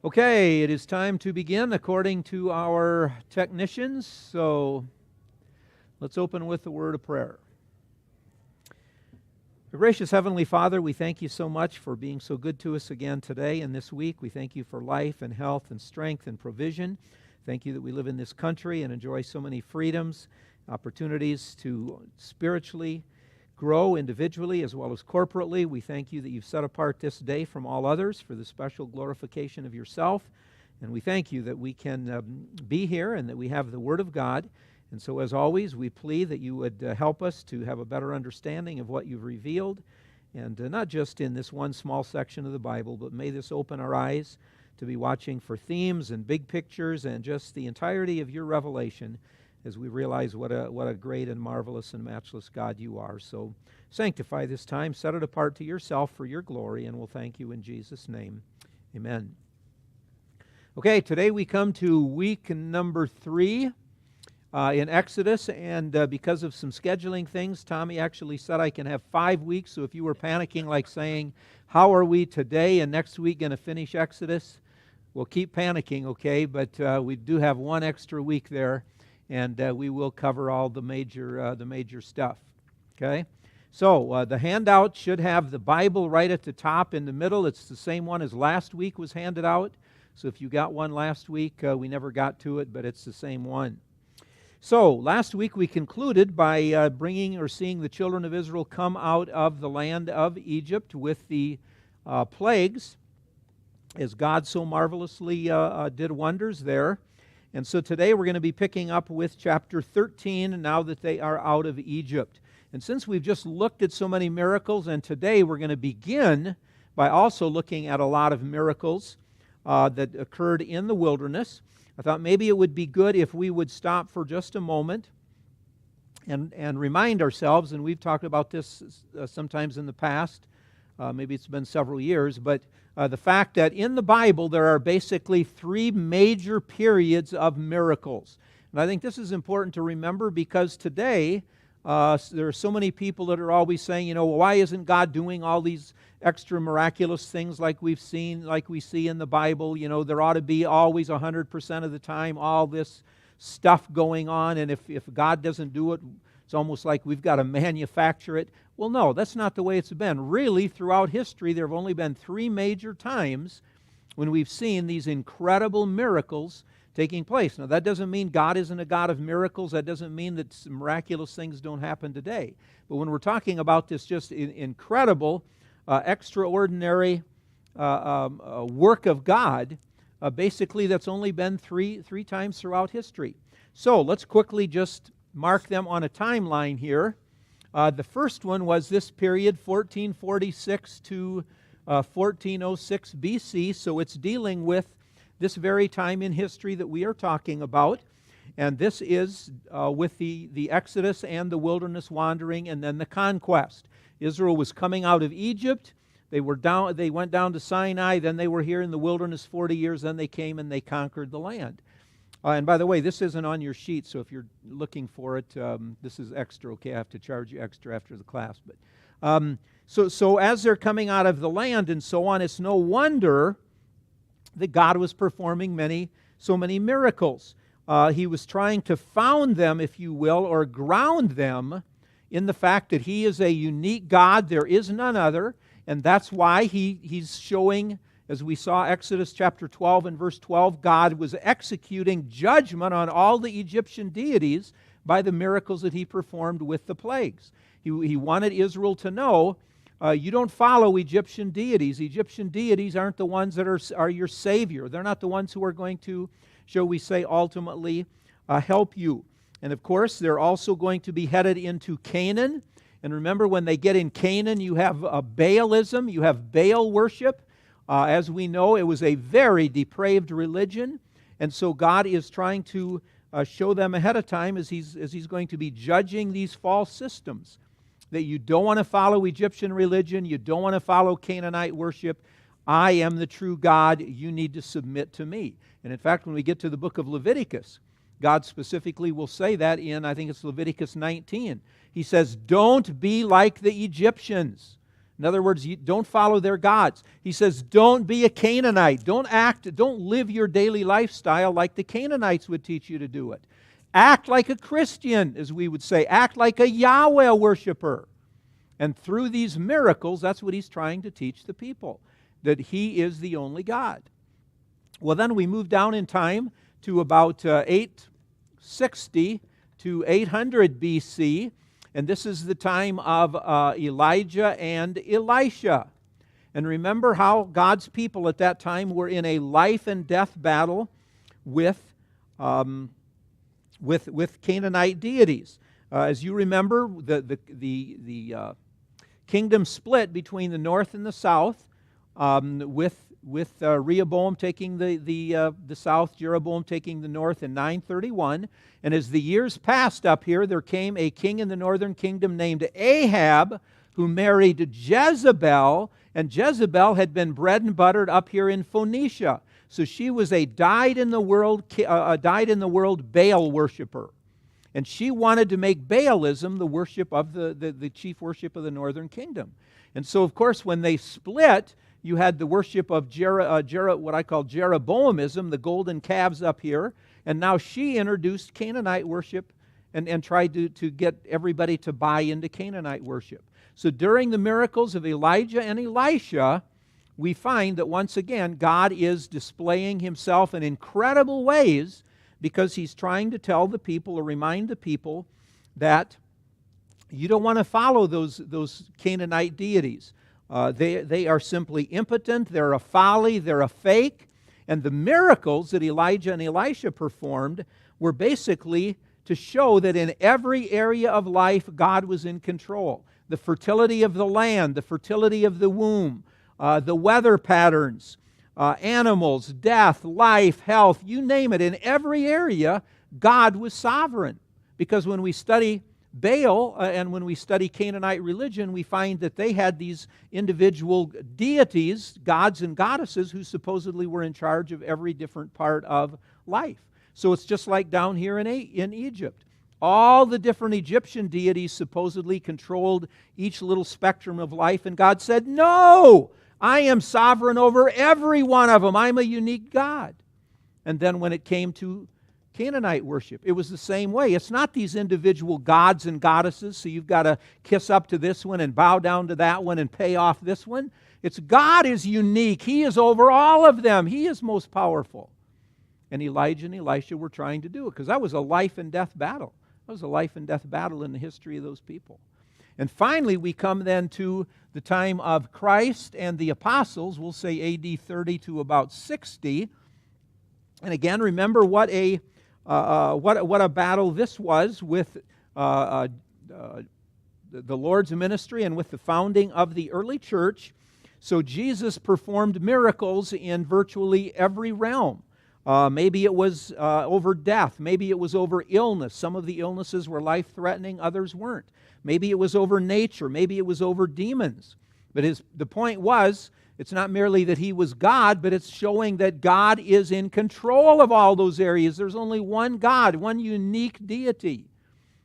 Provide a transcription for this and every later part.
Okay, it is time to begin according to our technicians. So let's open with a word of prayer. Our gracious Heavenly Father, we thank you so much for being so good to us again today and this week. We thank you for life and health and strength and provision. Thank you that we live in this country and enjoy so many freedoms, opportunities to spiritually grow individually as well as corporately. We thank you that you've set apart this day from all others for the special glorification of yourself. And we thank you that we can be here and that we have the Word of God. And so as always, we plead that you would help us to have a better understanding of what you've revealed. And not just in this one small section of the Bible, but may this open our eyes to be watching for themes and big pictures and just the entirety of your revelation, as we realize what a great and marvelous and matchless God you are. So sanctify this time, set it apart to yourself for your glory, and we'll thank you in Jesus' name. Amen. Okay, today we come to week number 3 in Exodus, and because of some scheduling things, Tommy actually said I can have 5 weeks, so if you were panicking like saying, how are we today and next week going to finish Exodus? We'll keep panicking, okay, but we do have one extra week there. And we will cover all the major stuff. Okay, so the handout should have the Bible right at the top in the middle. It's the same one as last week was handed out. So if you got one last week, we never got to it, but it's the same one. So last week we concluded by bringing or seeing the children of Israel come out of the land of Egypt with the plagues, as God so marvelously did wonders there. And so today we're going to be picking up with chapter 13, now that they are out of Egypt. And since we've just looked at so many miracles, and today we're going to begin by also looking at a lot of miracles that occurred in the wilderness, I thought maybe it would be good if we would stop for just a moment and remind ourselves, and we've talked about this sometimes in the past, maybe it's been several years, but the fact that in the Bible there are basically 3 major periods of miracles. And I think this is important to remember because today there are so many people that are always saying, well, why isn't God doing all these extra miraculous things like we see in the Bible? There ought to be always 100% of the time all this stuff going on, and if God doesn't do it, it's almost like we've got to manufacture it. Well, no, that's not the way it's been. Really, throughout history, there have only been 3 major times when we've seen these incredible miracles taking place. Now, that doesn't mean God isn't a God of miracles. That doesn't mean that some miraculous things don't happen today. But when we're talking about this just incredible, extraordinary work of God, basically that's only been three times throughout history. So let's quickly just mark them on a timeline here. The first one was this period, 1446 to 1406 BC, so it's dealing with this very time in history that we are talking about. And this is with the Exodus and the wilderness wandering and then the conquest. Israel was coming out of Egypt. They went down to Sinai, then they were here in the wilderness 40 years, then they came and they conquered the land. And by the way, this isn't on your sheet, so if you're looking for it, this is extra, okay? I have to charge you extra after the class. But so as they're coming out of the land and so on, it's no wonder that God was performing so many miracles. He was trying to found them, if you will, or ground them in the fact that He is a unique God. There is none other, and that's why He's showing, as we saw Exodus chapter 12 and verse 12, God was executing judgment on all the Egyptian deities by the miracles that He performed with the plagues. He wanted Israel to know, you don't follow Egyptian deities. Egyptian deities aren't the ones that are your Savior. They're not the ones who are going to, shall we say, ultimately help you. And of course, they're also going to be headed into Canaan. And remember, when they get in Canaan, you have Baalism, you have Baal worship. As we know, it was a very depraved religion, and so God is trying to show them ahead of time as He's going to be judging these false systems, that you don't want to follow Egyptian religion, you don't want to follow Canaanite worship. I am the true God, you need to submit to me. And in fact, when we get to the book of Leviticus, God specifically will say that in, I think it's Leviticus 19. He says, don't be like the Egyptians. In other words, you don't follow their gods. He says, don't be a Canaanite. Don't live your daily lifestyle like the Canaanites would teach you to do it. Act like a Christian, as we would say. Act like a Yahweh worshiper. And through these miracles, that's what he's trying to teach the people, that he is the only God. Well, then we move down in time to about 860 to 800 BC, and this is the time of Elijah and Elisha. And remember how God's people at that time were in a life and death battle with Canaanite deities. As you remember, the kingdom split between the north and the south, with Rehoboam taking the south, Jeroboam taking the north in 931. And as the years passed up here, there came a king in the northern kingdom named Ahab, who married Jezebel, and Jezebel had been bred and buttered up here in Phoenicia. So she was a dyed-in-the-world Baal worshiper. And she wanted to make Baalism the worship of the chief worship of the northern kingdom. And so, of course, when they split, you had the worship of what I call Jeroboamism, the golden calves up here. And now she introduced Canaanite worship and tried to get everybody to buy into Canaanite worship. So during the miracles of Elijah and Elisha, we find that once again, God is displaying himself in incredible ways because he's trying to tell the people or remind the people that you don't want to follow those Canaanite deities. They are simply impotent, they're a folly, they're a fake. And the miracles that Elijah and Elisha performed were basically to show that in every area of life, God was in control. The fertility of the land, the fertility of the womb, the weather patterns, animals, death, life, health, you name it. In every area, God was sovereign. Because when we study Baal and when we study Canaanite religion, we find that they had these individual deities, gods and goddesses, who supposedly were in charge of every different part of life. So it's just like down here in Egypt. All the different Egyptian deities supposedly controlled each little spectrum of life, and God said, no, I am sovereign over every one of them. I'm a unique God. And then when it came to Canaanite worship, it was the same way. It's not these individual gods and goddesses, so you've got to kiss up to this one and bow down to that one and pay off this one. It's God is unique. He is over all of them. He is most powerful. And Elijah and Elisha were trying to do it because that was a life and death battle. That was a life and death battle in the history of those people. And finally, we come then to the time of Christ and the apostles. We'll say AD 30 to about 60. And again, remember what a battle this was with the Lord's ministry and with the founding of the early church. So Jesus performed miracles in virtually every realm. Maybe it was over death. Maybe it was over illness. Some of the illnesses were life-threatening, others weren't. Maybe it was over nature. Maybe it was over demons. But the point was, it's not merely that he was God, but it's showing that God is in control of all those areas. There's only one God, one unique deity.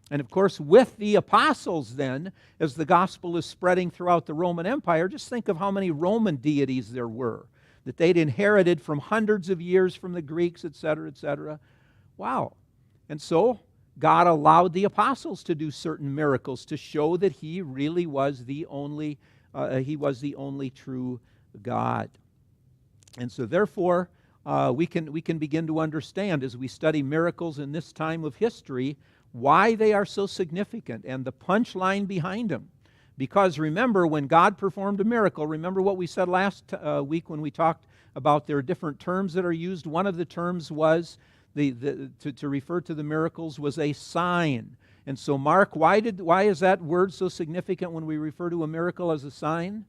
And of course, with the apostles then, as the gospel is spreading throughout the Roman Empire, just think of how many Roman deities there were that they'd inherited from hundreds of years from the Greeks, etc., etc. Wow. And so God allowed the apostles to do certain miracles to show that he really was the only true God. And so therefore, we can begin to understand as we study miracles in this time of history why they are so significant and the punchline behind them. Because remember, when God performed a miracle, remember what we said last week when we talked about there are different terms that are used. One of the terms was, to refer to the miracles, was a sign. And so Mark, why is that word so significant when we refer to a miracle as a sign?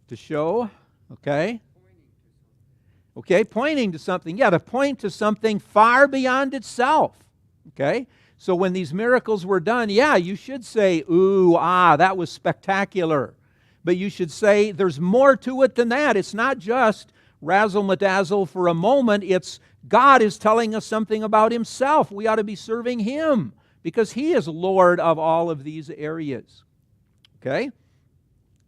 To show, okay. Okay, pointing to something. Yeah, to point to something far beyond itself. Okay? So when these miracles were done, yeah, you should say, ooh, that was spectacular. But you should say there's more to it than that. It's not just razzle-madazzle for a moment. It's God is telling us something about Himself. We ought to be serving Him because He is Lord of all of these areas. Okay?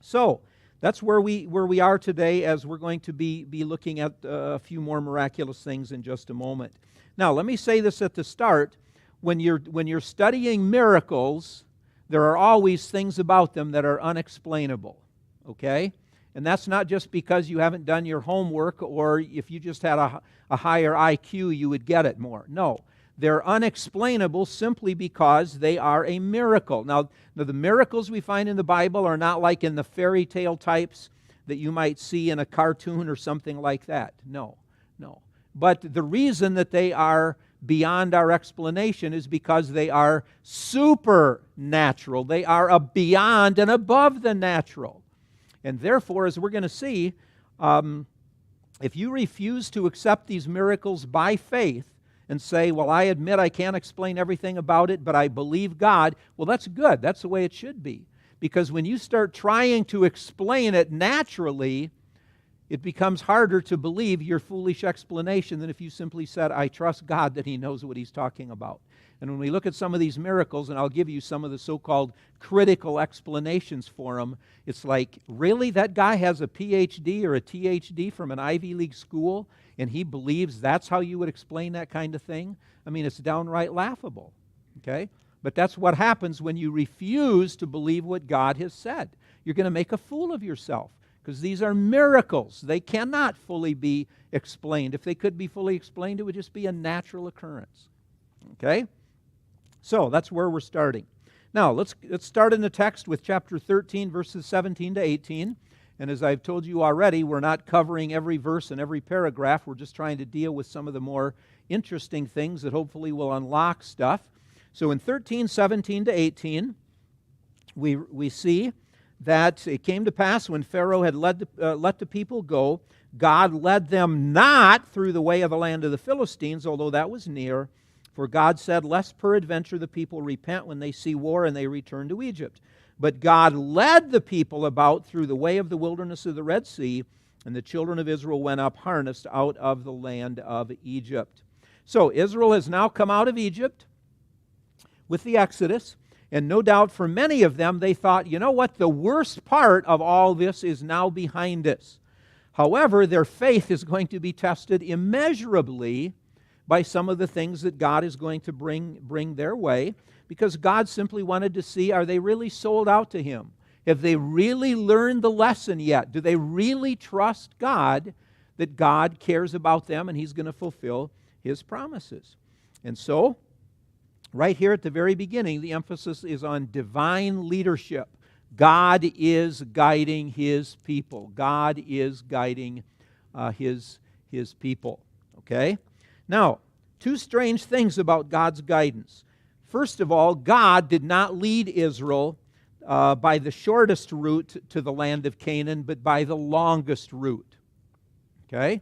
So, that's where we are today, as we're going to be looking at a few more miraculous things in just a moment. Now, let me say this at the start. When you're studying miracles, there are always things about them that are unexplainable. Okay? And that's not just because you haven't done your homework, or if you just had a higher IQ, you would get it more. No. They're unexplainable simply because they are a miracle. Now, the miracles we find in the Bible are not like in the fairy tale types that you might see in a cartoon or something like that. No. But the reason that they are beyond our explanation is because they are supernatural. They are beyond and above the natural. And therefore, as we're going to see, if you refuse to accept these miracles by faith and say, well, I admit I can't explain everything about it, but I believe God, well, that's good. That's the way it should be. Because when you start trying to explain it naturally, it becomes harder to believe your foolish explanation than if you simply said, I trust God that He knows what He's talking about. And when we look at some of these miracles, and I'll give you some of the so-called critical explanations for them, it's like, really? That guy has a PhD or a THD from an Ivy League school, and he believes that's how you would explain that kind of thing? I mean, it's downright laughable. Okay? But that's what happens when you refuse to believe what God has said. You're going to make a fool of yourself. Because these are miracles. They cannot fully be explained. If they could be fully explained, it would just be a natural occurrence. Okay? So, that's where we're starting. Now, let's start in the text with chapter 13, verses 17 to 18. And as I've told you already, we're not covering every verse and every paragraph. We're just trying to deal with some of the more interesting things that hopefully will unlock stuff. So, in 13, 17 to 18, we see that it came to pass when Pharaoh had let the people go, God led them not through the way of the land of the Philistines, although that was near. For God said, lest peradventure the people repent when they see war and they return to Egypt. But God led the people about through the way of the wilderness of the Red Sea, and the children of Israel went up harnessed out of the land of Egypt. So Israel has now come out of Egypt with the Exodus. And no doubt for many of them, they thought, you know what, the worst part of all this is now behind us. However, their faith is going to be tested immeasurably by some of the things that God is going to bring their way, because God simply wanted to see, are they really sold out to Him? Have they really learned the lesson yet? Do they really trust God, that God cares about them and He's going to fulfill His promises? And so, right here at the very beginning, the emphasis is on divine leadership. God is guiding His people. God is guiding His people. Okay? Now, two strange things about God's guidance. First of all, God did not lead Israel by the shortest route to the land of Canaan, but by the longest route. Okay?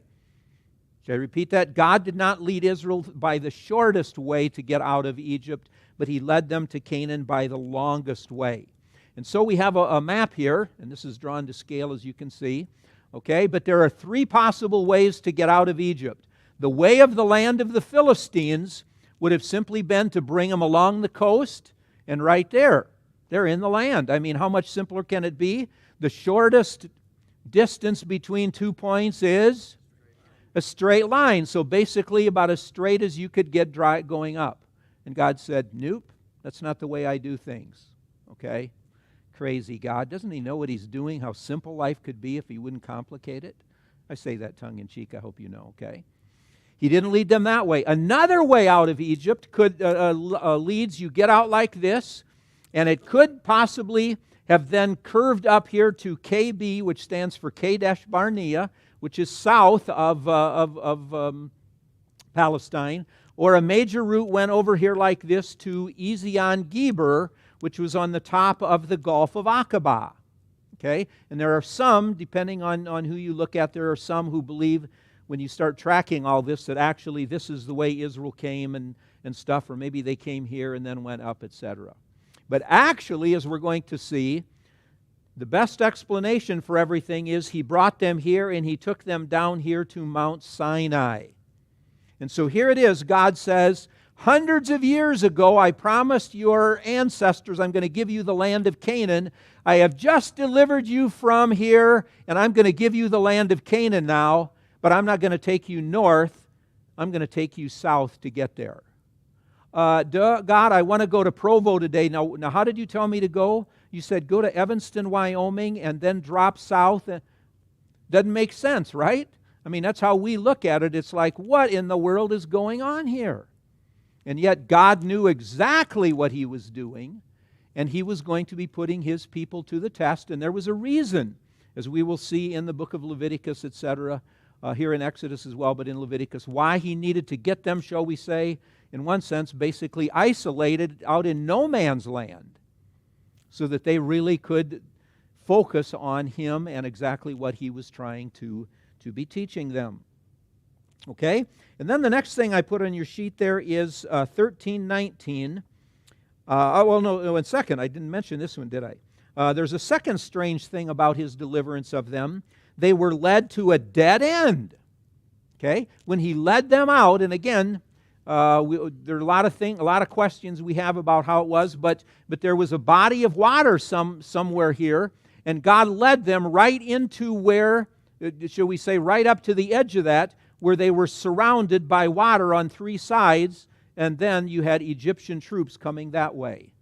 Should I repeat that? God did not lead Israel by the shortest way to get out of Egypt, but He led them to Canaan by the longest way. And so we have a map here, and this is drawn to scale as you can see. Okay, but there are three possible ways to get out of Egypt. The way of the land of the Philistines would have simply been to bring them along the coast, and right there, they're in the land. I mean, how much simpler can it be? The shortest distance between 2 points is a straight line. So basically about as straight as you could get going up. And God said, nope, that's not the way I do things. Okay? Crazy God. Doesn't He know what He's doing, how simple life could be if He wouldn't complicate it? I say that tongue-in-cheek, I hope you know, okay? He didn't lead them that way. Another way out of Egypt leads, you get out like this, and it could possibly have then curved up here to KB, which stands for Kadesh Barnea, which is south of Palestine, or a major route went over here like this to Ezion Geber, which was on the top of the Gulf of Aqaba. Okay? And there are some, depending on who you look at, there are some who believe when you start tracking all this that actually this is the way Israel came and stuff, or maybe they came here and then went up, etc. But actually, as we're going to see, The best explanation for everything is He brought them here and He took them down here to Mount Sinai. And so here it is. God says, hundreds of years ago, I promised your ancestors I'm going to give you the land of Canaan. I have just delivered you from here, and I'm going to give you the land of Canaan now, but I'm not going to take you north. I'm going to take you south to get there. God, I want to go to Provo today. Now, how did you tell me to go? You said go to Evanston, Wyoming, and then drop south. Doesn't make sense, right? I mean, that's how we look at it. It's like, what in the world is going on here? And yet God knew exactly what He was doing, and He was going to be putting His people to the test, and there was a reason, as we will see in the book of Leviticus, etc., here in Exodus as well, but in Leviticus, why He needed to get them, shall we say, in one sense, basically isolated out in no man's land, so that they really could focus on Him and exactly what He was trying to be teaching them. Okay? And then the next thing I put on your sheet there is 13:19. In second, I didn't mention this one, did I? There's a second strange thing about His deliverance of them. They were led to a dead end. Okay? When He led them out, and again, there are a lot of questions we have about how it was, but there was a body of water somewhere here, and God led them right into where, shall we say, right up to the edge of that, where they were surrounded by water on three sides, and then you had Egyptian troops coming that way.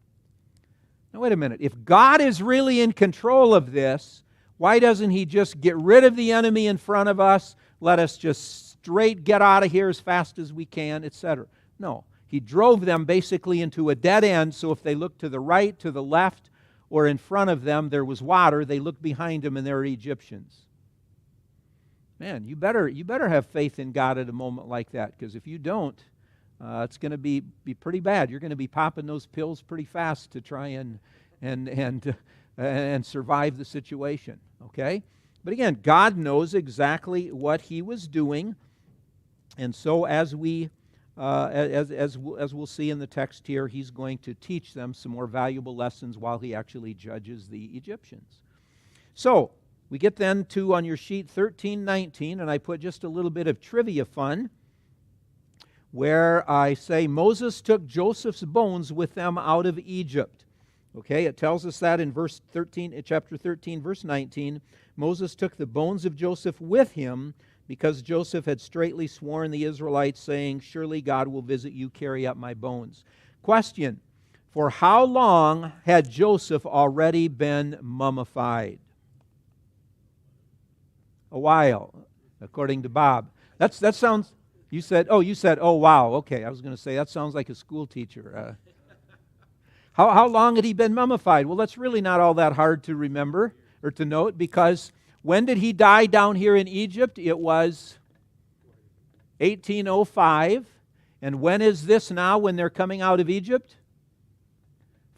Now wait a minute. If God is really in control of this, why doesn't He just get rid of the enemy in front of us, let us just straight get out of here as fast as we can, etc.? No. He drove them basically into a dead end, so if they looked to the right, to the left, or in front of them there was water, they looked behind them and there were Egyptians. Man, you better have faith in God at a moment like that, because if you don't, it's going to be pretty bad. You're going to be popping those pills pretty fast to try and survive the situation. Okay? But again, God knows exactly what He was doing, and so as we'll see in the text here, He's going to teach them some more valuable lessons while He actually judges the Egyptians. So we get then to, on your sheet, 13:19, and I put just a little bit of trivia fun, where I say Moses took Joseph's bones with them out of Egypt. Okay, it tells us that in chapter 13, verse 19. Moses took the bones of Joseph with him because Joseph had straitly sworn the Israelites, saying, surely God will visit you, carry up my bones. Question, for how long had Joseph already been mummified? A while, according to Bob. That sounds, you said, oh wow, okay. I was going to say, that sounds like a school teacher. How long had he been mummified? Well, that's really not all that hard to remember or to note, because when did he die down here in Egypt? It was 1805. And when is this now when they're coming out of Egypt?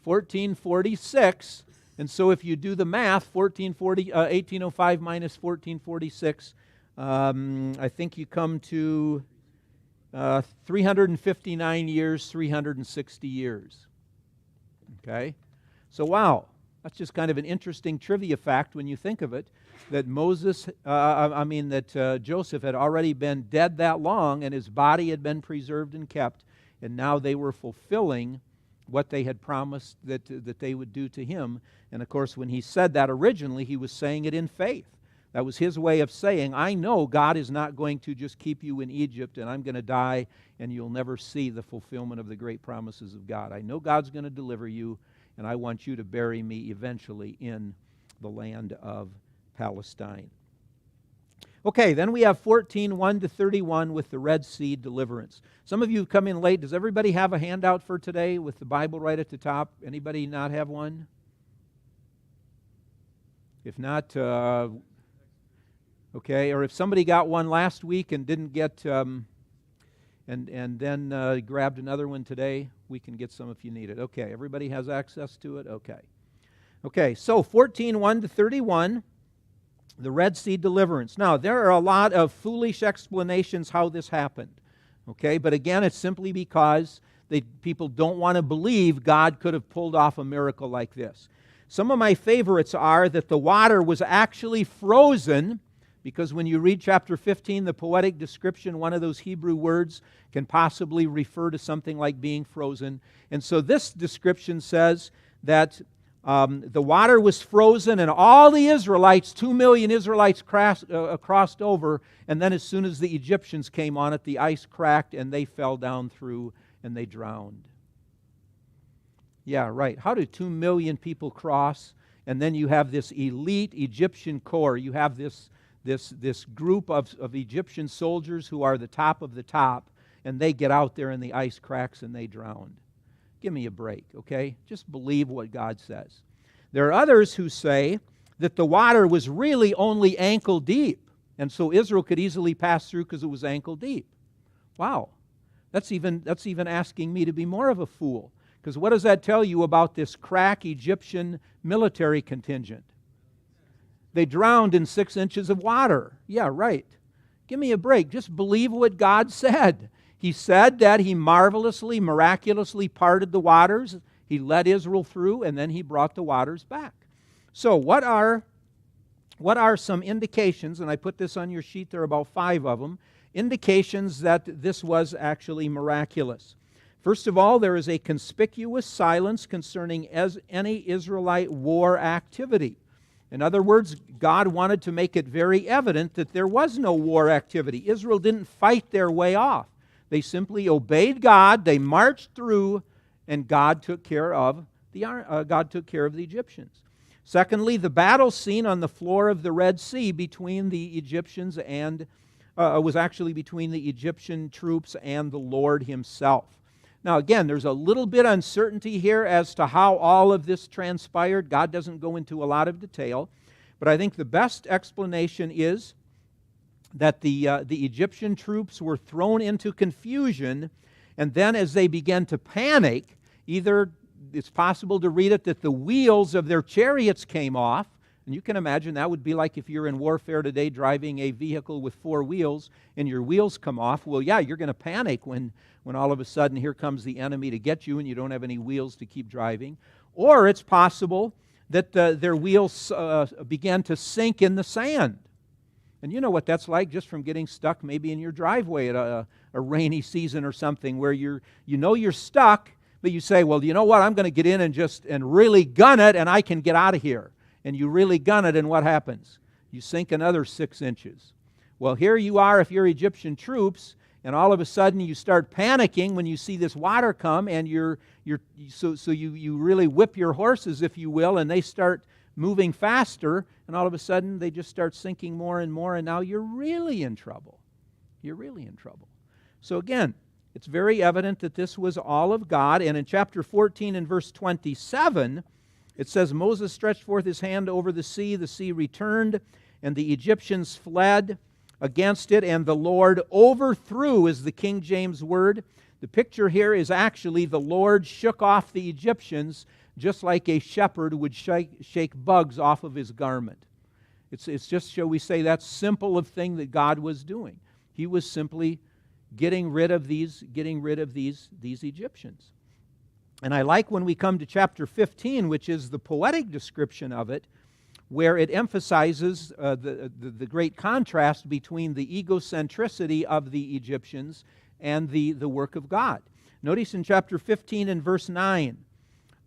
1446. And so if you do the math, 1805 minus 1446, I think you come to 359 years, 360 years. Okay? So wow, that's just kind of an interesting trivia fact when you think of it, that Joseph had already been dead that long, and his body had been preserved and kept, and now they were fulfilling what they had promised that they would do to him. And of course, when he said that originally, he was saying it in faith. That was his way of saying, I know God is not going to just keep you in Egypt and I'm going to die and you'll never see the fulfillment of the great promises of God. I know God's going to deliver you, and I want you to bury me eventually in the land of Palestine. Okay, then we have 14:1 to 31 with the Red Sea deliverance. Some of you have come in late. Does everybody have a handout for today with the Bible right at the top? Anybody not have one? If not, okay. Or if somebody got one last week and didn't get, and then grabbed another one today, we can get some if you need it. Okay, everybody has access to it? Okay. Okay, so 14:1 to 31. The Red Sea deliverance. Now, there are a lot of foolish explanations how this happened. Okay, but again, it's simply because people don't want to believe God could have pulled off a miracle like this. Some of my favorites are that the water was actually frozen, because when you read chapter 15, the poetic description, one of those Hebrew words can possibly refer to something like being frozen. And so this description says that the water was frozen, and all the Israelites, 2 million Israelites, crossed over, and then as soon as the Egyptians came on it, the ice cracked, and they fell down through, and they drowned. Yeah, right. How do 2 million people cross, and then you have this elite Egyptian corps? You have this group of Egyptian soldiers who are the top of the top, and they get out there, and the ice cracks, and they drowned. Give me a break, okay? Just believe what God says. There are others who say that the water was really only ankle deep, and so Israel could easily pass through because it was ankle deep. Wow. That's even asking me to be more of a fool, because what does that tell you about this crack Egyptian military contingent? They drowned in 6 inches of water. Yeah, right. Give me a break. Just believe what God said. He said that He marvelously, miraculously parted the waters. He led Israel through, and then He brought the waters back. So what are some indications, and I put this on your sheet, there are about 5 of them, indications that this was actually miraculous. First of all, there is a conspicuous silence concerning any Israelite war activity. In other words, God wanted to make it very evident that there was no war activity. Israel didn't fight their way off. They simply obeyed God, they marched through, and God took care of the Egyptians. Secondly, the battle scene on the floor of the Red Sea between the Egyptians and was actually between the Egyptian troops and the Lord Himself. Now again, there's a little bit of uncertainty here as to how all of this transpired. God doesn't go into a lot of detail, but I think the best explanation is that the Egyptian troops were thrown into confusion, and then as they began to panic, either it's possible to read it that the wheels of their chariots came off, and you can imagine that would be like if you're in warfare today driving a vehicle with 4 wheels and your wheels come off. Well, yeah, you're going to panic when all of a sudden here comes the enemy to get you and you don't have any wheels to keep driving. Or it's possible that their wheels began to sink in the sand. And you know what that's like just from getting stuck maybe in your driveway at a rainy season or something where you're stuck, but you say, well, you know what, I'm going to get in and really gun it and I can get out of here. And you really gun it, and what happens? You sink another 6 inches. Well, here you are if you're Egyptian troops, and all of a sudden you start panicking when you see this water come, and you really whip your horses, if you will, and they start moving faster, and all of a sudden they just start sinking more and more, and now you're really in trouble. You're really in trouble. So again, it's very evident that this was all of God, and in chapter 14 and verse 27, it says, Moses stretched forth his hand over the sea returned, and the Egyptians fled against it, and the Lord overthrew, is the King James word. The picture here is actually the Lord shook off the Egyptians just like a shepherd would shake bugs off of his garment. It's just, shall we say, that simple of thing that God was doing. He was simply getting rid of these Egyptians. And I like when we come to chapter 15, which is the poetic description of it, where it emphasizes the great contrast between the egocentricity of the Egyptians and the work of God. Notice in chapter 15 and verse 9,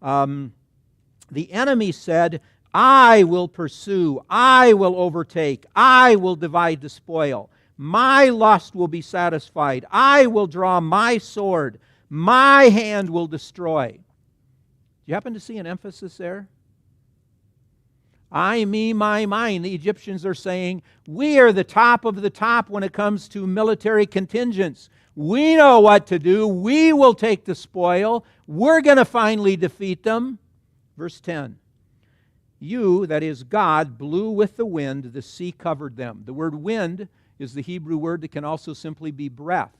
the enemy said, I will pursue, I will overtake, I will divide the spoil. My lust will be satisfied. I will draw my sword. My hand will destroy. Do you happen to see an emphasis there? I, me, my, mine. The Egyptians are saying, we are the top of the top when it comes to military contingents. We know what to do. We will take the spoil. We're going to finally defeat them. Verse 10. You, that is God, blew with the wind, the sea covered them. The word wind is the Hebrew word that can also simply be breath.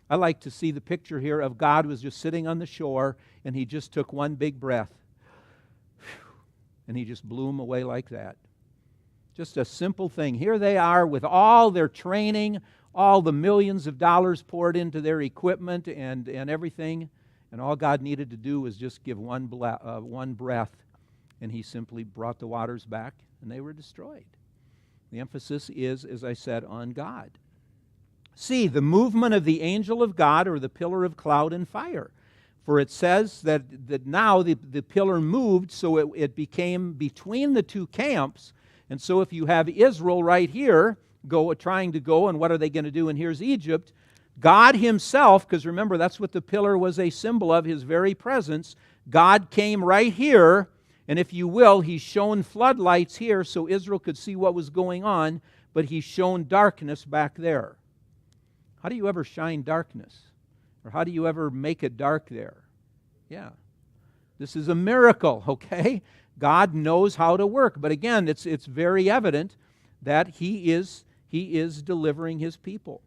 I like to see the picture here of God was just sitting on the shore and He just took one big breath and He just blew them away like that. Just a simple thing. Here they are with all their training, all the millions of dollars poured into their equipment and everything, and all God needed to do was just give one breath, and he simply brought the waters back, and they were destroyed. The emphasis is, as I said, on God. C, the movement of the angel of God, or the pillar of cloud and fire. For it says that now the pillar moved, so it became between the two camps. And so if you have Israel right here trying to go, and what are they going to do? And here's Egypt. God himself, because remember, that's what the pillar was a symbol of, his very presence. God came right here, and if you will, he shone floodlights here so Israel could see what was going on, but he shone darkness back there. How do you ever shine darkness? Or how do you ever make it dark there? Yeah. This is a miracle, okay? God knows how to work. But again, it's very evident that he is delivering his people.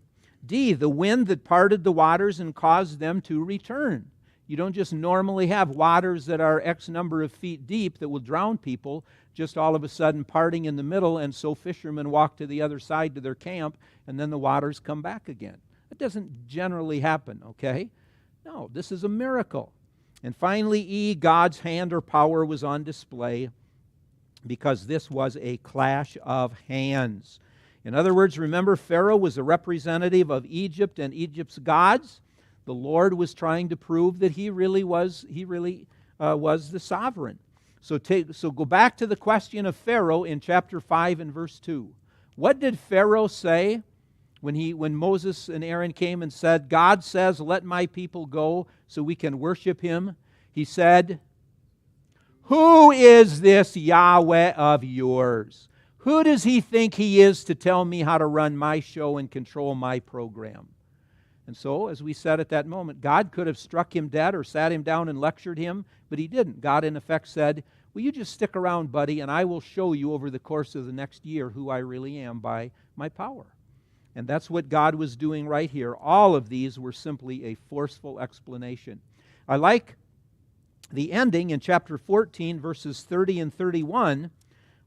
D, the wind that parted the waters and caused them to return. You don't just normally have waters that are X number of feet deep that will drown people, just all of a sudden parting in the middle, and so fishermen walk to the other side to their camp, and then the waters come back again. It doesn't generally happen, okay? No, this is a miracle. And finally, E, God's hand or power was on display because this was a clash of hands. In other words, remember, Pharaoh was a representative of Egypt and Egypt's gods. The Lord was trying to prove that he really was the sovereign. So go back to the question of Pharaoh in chapter 5 and verse 2. What did Pharaoh say when Moses and Aaron came and said, God says, let my people go so we can worship him? He said, who is this Yahweh of yours? Who does he think he is to tell me how to run my show and control my program? And so, as we said at that moment, God could have struck him dead or sat him down and lectured him, but he didn't. God, in effect, said, well, you just stick around, buddy, and I will show you over the course of the next year who I really am by my power. And that's what God was doing right here. All of these were simply a forceful explanation. I like the ending in chapter 14, verses 30 and 31,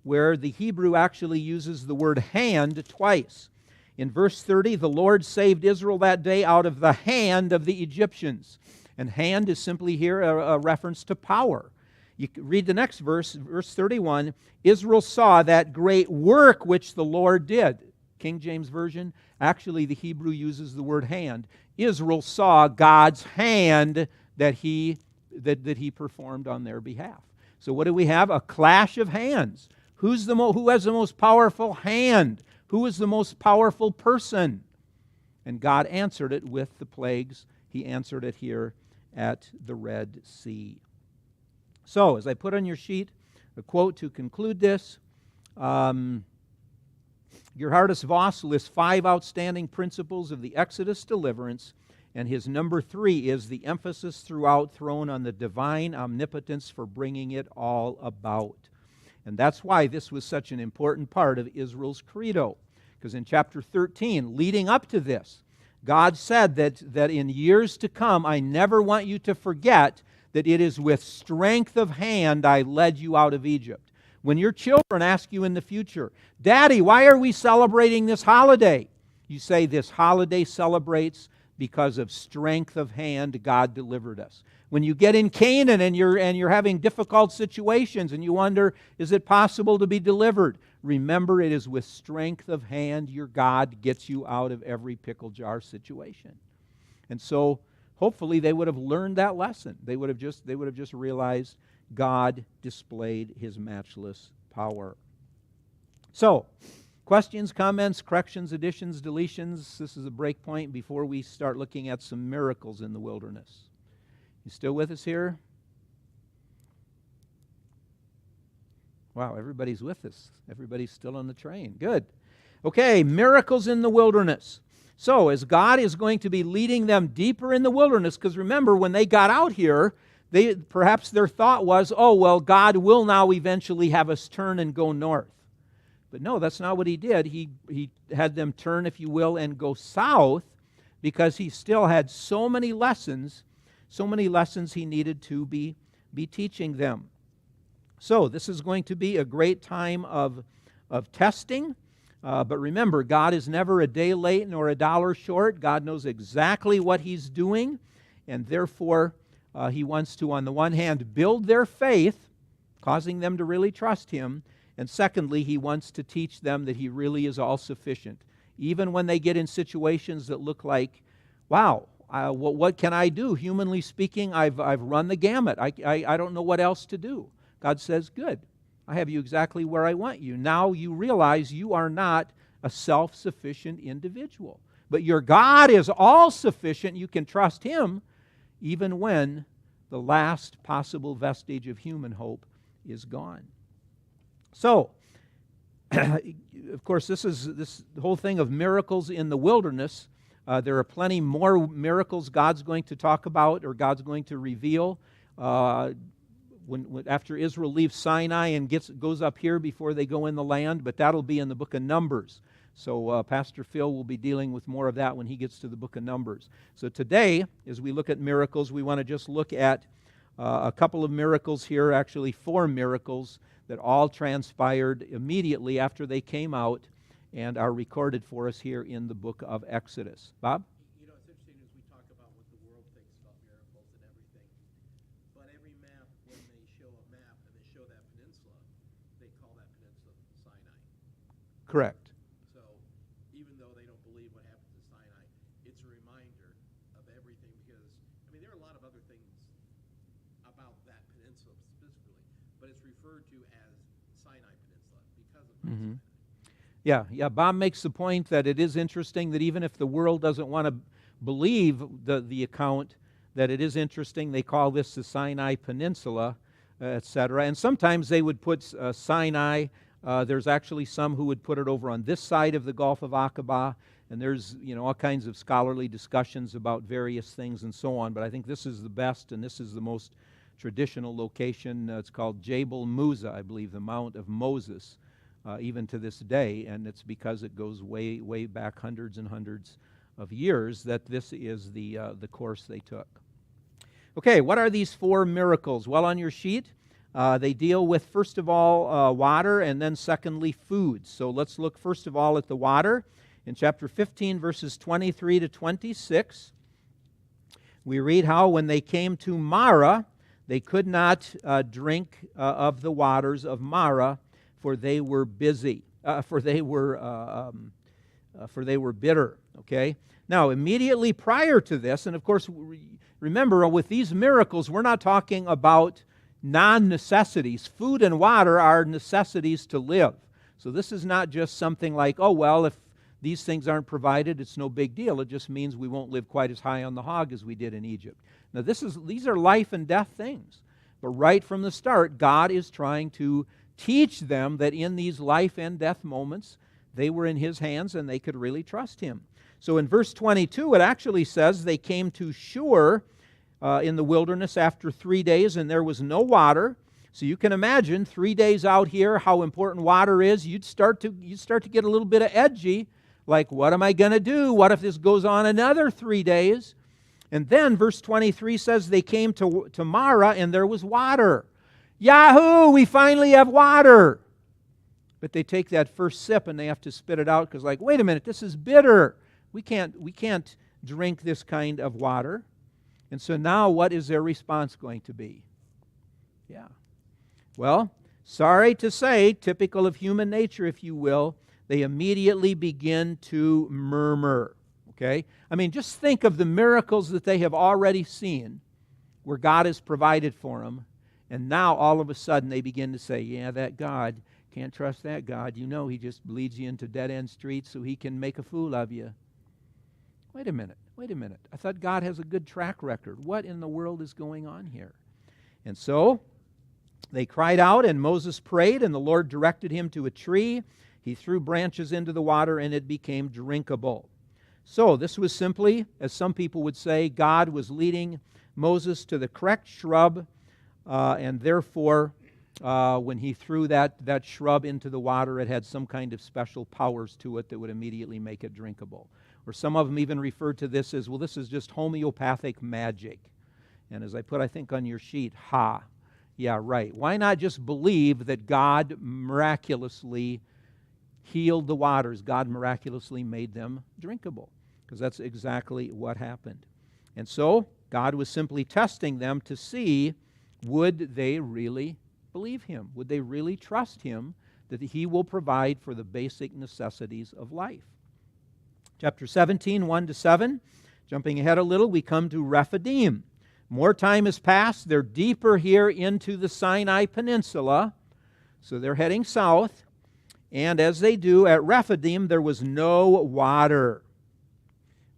where the Hebrew actually uses the word hand twice. In verse 30, the Lord saved Israel that day out of the hand of the Egyptians. And hand is simply here a reference to power. You read the next verse, verse 31, Israel saw that great work which the Lord did. King James Version, actually the Hebrew uses the word hand. Israel saw God's hand that he performed on their behalf. So what do we have? A clash of hands. Who has the most powerful hand? Who is the most powerful person? And God answered it with the plagues. He answered it here at the Red Sea. So, as I put on your sheet, a quote to conclude this. Gerhardus Voss lists 5 outstanding principles of the Exodus deliverance, and his number 3 is the emphasis throughout thrown on the divine omnipotence for bringing it all about. And that's why this was such an important part of Israel's credo. Because in chapter 13, leading up to this, God said that in years to come, I never want you to forget that it is with strength of hand I led you out of Egypt. When your children ask you in the future, Daddy, why are we celebrating this holiday? You say, this holiday celebrates because of strength of hand God delivered us. When you get in Canaan and you're having difficult situations and you wonder, is it possible to be delivered? Remember, it is with strength of hand your God gets you out of every pickle jar situation. And so, hopefully, they would have learned that lesson. They would have just realized God displayed his matchless power. So, questions, comments, corrections, additions, deletions. This is a break point before we start looking at some miracles in the wilderness. You still with us here? Wow, everybody's with us. Everybody's still on the train. Good. Okay, miracles in the wilderness. So, as God is going to be leading them deeper in the wilderness, because remember, when they got out here, perhaps their thought was, oh, well, God will now eventually have us turn and go north. But no, that's not what he did. He had them turn, if you will, and go south, because he still had so many lessons he needed to be teaching them. So this is going to be a great time of testing. But remember, God is never a day late nor a dollar short. God knows exactly what he's doing. And therefore, he wants to, on the one hand, build their faith, causing them to really trust him. And secondly, he wants to teach them that he really is all-sufficient. Even when they get in situations that look like, wow, what can I do? Humanly speaking, I've run the gamut. I don't know what else to do. God says, good. I have you exactly where I want you. Now you realize you are not a self-sufficient individual. But your God is all-sufficient. You can trust him even when the last possible vestige of human hope is gone. So, of course, this whole thing of miracles in the wilderness. There are plenty more miracles God's going to talk about or God's going to reveal after Israel leaves Sinai and goes up here before they go in the land, but that'll be in the book of Numbers. So Pastor Phil will be dealing with more of that when he gets to the book of Numbers. So today, as we look at miracles, we want to just look at a couple of miracles here, actually 4 miracles that all transpired immediately after they came out and are recorded for us here in the book of Exodus. Bob? You know, it's interesting as we talk about what the world thinks about miracles and everything, but every map, when they show a map and they show that peninsula, they call that peninsula Sinai. Correct. So even though they don't believe what happened to Sinai, it's a reminder of everything because, I mean, there are a lot of other things about that peninsula specifically, but it's referred to as Sinai Peninsula because of Sinai. Yeah, Bob makes the point that it is interesting that even if the world doesn't want to believe the account, that it is interesting. They call this the Sinai Peninsula, etc. And sometimes they would put Sinai. There's actually some who would put it over on this side of the Gulf of Aqaba, and there's all kinds of scholarly discussions about various things and so on. But I think this is the best, and this is the most traditional location. It's called Jabal Musa, I believe, the Mount of Moses. Even to this day, and it's because it goes way, way back hundreds and hundreds of years that this is the course they took. Okay, what are these 4 miracles? Well, on your sheet, they deal with, first of all, water, and then secondly, food. So let's look first of all at the water. In chapter 15, verses 23 to 26, we read how when they came to Marah, they could not drink of the waters of Marah, for they were for they were bitter. Okay. Now, immediately prior to this, and of course, remember with these miracles, we're not talking about non-necessities. Food and water are necessities to live. So this is not just something like, oh well, if these things aren't provided, it's no big deal. It just means we won't live quite as high on the hog as we did in Egypt. Now, these are life and death things. But right from the start, God is trying to teach them that in these life and death moments, they were in his hands and they could really trust him. So in verse 22, it actually says they came to Shur in the wilderness after 3 days, and there was no water. So you can imagine 3 days out here, how important water is. You'd start to get a little bit of edgy, like, what am I going to do? What if this goes on another 3 days? And then verse 23 says they came to Marah, and there was water. Yahoo! We finally have water. But they take that first sip and they have to spit it out because, like, wait a minute, this is bitter. We can't drink this kind of water. And so now, what is their response going to be? Yeah. Well, sorry to say, typical of human nature, if you will, they immediately begin to murmur. Okay? I mean, just think of the miracles that they have already seen where God has provided for them. And now, all of a sudden, they begin to say, yeah, that God, can't trust that God. You know he just leads you into dead-end streets so he can make a fool of you. Wait a minute. I thought God has a good track record. What in the world is going on here? And so, they cried out, and Moses prayed, and the Lord directed him to a tree. He threw branches into the water, and it became drinkable. So, this was simply, as some people would say, God was leading Moses to the correct shrub, and therefore, when he threw that shrub into the water, it had some kind of special powers to it that would immediately make it drinkable. Or some of them even referred to this as, well, this is just homeopathic magic. And as I put, I think, on your sheet, yeah, right. Why not just believe that God miraculously healed the waters? God miraculously made them drinkable. Because that's exactly what happened. And so, God was simply testing them to see, would they really believe him? Would they really trust him that he will provide for the basic necessities of life? Chapter 17, 1-7. Jumping ahead a little, we come to Rephidim. More time has passed. They're deeper here into the Sinai Peninsula. So they're heading south. And as they do, at Rephidim, there was no water.